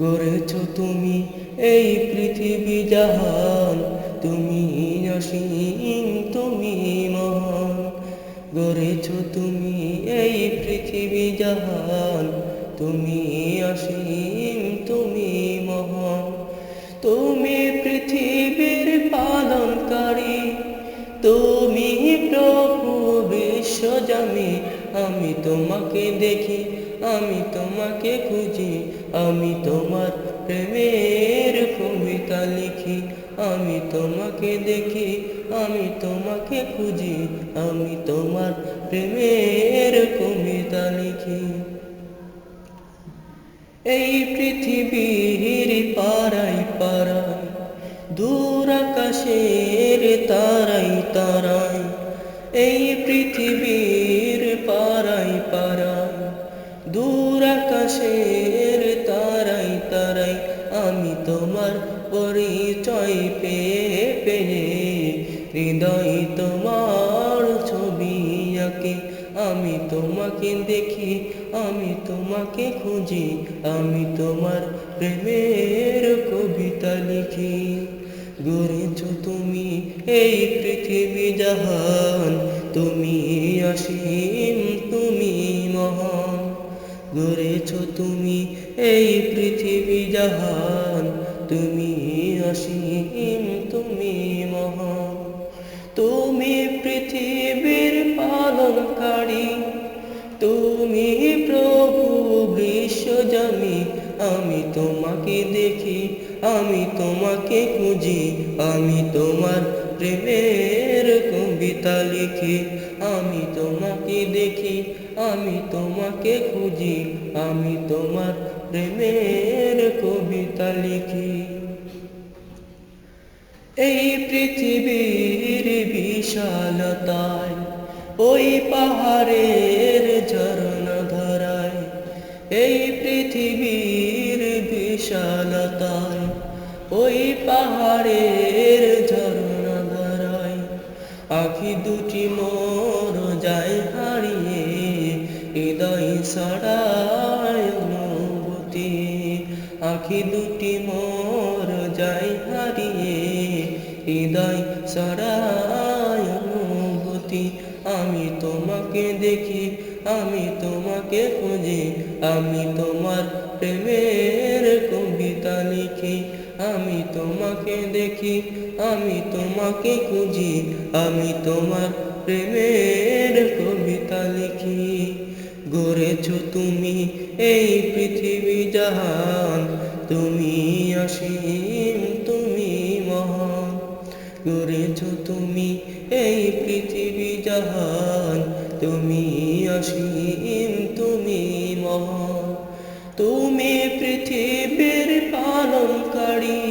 গড়েছ তুমি এই পৃথিবী জাহান, তুমি অসীম, তুমি মহান। গড়েছ তুমি এই পৃথিবী জাহান, তুমি অসীম, তুমি মহান। তুমি পৃথিবীর পালনকারী, তুমি প্রভু বিশ্বজামি। আমি তোমাকে দেখি, আমি তোমাকে খুঁজি, আমি তোমার প্রেমের কবিতা লিখি। আমি তোমাকে দেখি, আমি তোমাকে খুঁজি, আমি তোমার প্রেমের কবিতা লিখি। এই পৃথিবীর পারাই পারাই, দূর আকাশের তারাই তারাই। এই পৃথিবীর পারাই পারাই, দূর আকাশের তারাই তারাই। আমি তোমার পরিচয় পেয়ে পেয়ে হৃদয় তোমার ছবি আঁকে। আমি তোমাকে দেখি, আমি তোমাকে খুঁজি, আমি তোমার প্রেমের কবিতা লিখি। গড়েছ তুমি এই পৃথিবী জাহান, তুমি অসীম, তুমি মহান। গড়েছ তুমি এই পৃথিবী জাহান, তুমি অসীম, তুমি মহান। তুমি পৃথিবীর পালনকারী, তুমি প্রভু বিশ্বজামি। আমি তোমাকে দেখি, আমি তোমাকে খুঁজি, আমি তোমার প্রেমের কবিতা লিখি। আমি তোমাকে দেখি, আমি তোমাকে খুঁজি, আমি তোমার প্রেমের কবিতা লিখি। এই পৃথিবীর বিশালতায়, ওই পাহাড়ের ঝরনা ধারায়। এই পৃথিবীর বিশালতায়, ওই পাহাড়ের ঝরনা ধারায়। আখি দুটি মোর যায় হারিয়ে, হৃদয় ছড়ায় অনুভূতি। আখি দুটি মোর যায় হারিয়ে, হৃদয় ছড়ায় অনুভূতি। আমি তোমাকে দেখি, আমি তোমাকে খুঁজি, আমি তোমার প্রেমের কবিতা লিখি। আমি তোমাকে দেখি, আমি তোমাকে খুঁজি, আমি তোমার প্রেমের কবিতা লিখি। গড়েছ তুমি এই পৃথিবী জাহান, তুমি অসীম, তুমি মহান। গড়েছ তুমি এই পৃথিবী জাহান, তুমি অসীম, তুমি মহান। তুমি পৃথিবীর পালনকারী,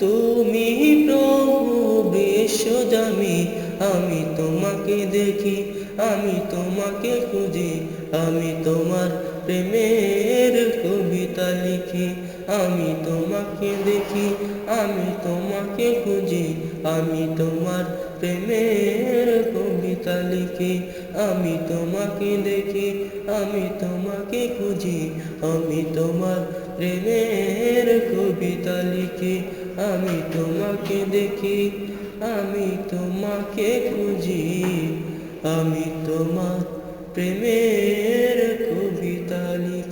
তুমি প্রভু বিশ্বজামি। আমি তোমাকে দেখি, আমি তোমাকে খুঁজি, আমি তোমার প্রেমের কবিতা লিখি। আমি তোমাকে দেখি, আমি তোমাকে খুঁজি, আমি তোমার প্রেমের কবিতা লিখি। আমি তোমাকে দেখি, আমি তোমাকে খুঁজি, আমি তোমার প্রেমের কবিতা লিখি। আমি তোমাকে দেখি, আমি তোমাকে খুঁজি, আমি তোমার প্রেমের কবিতা লিখি।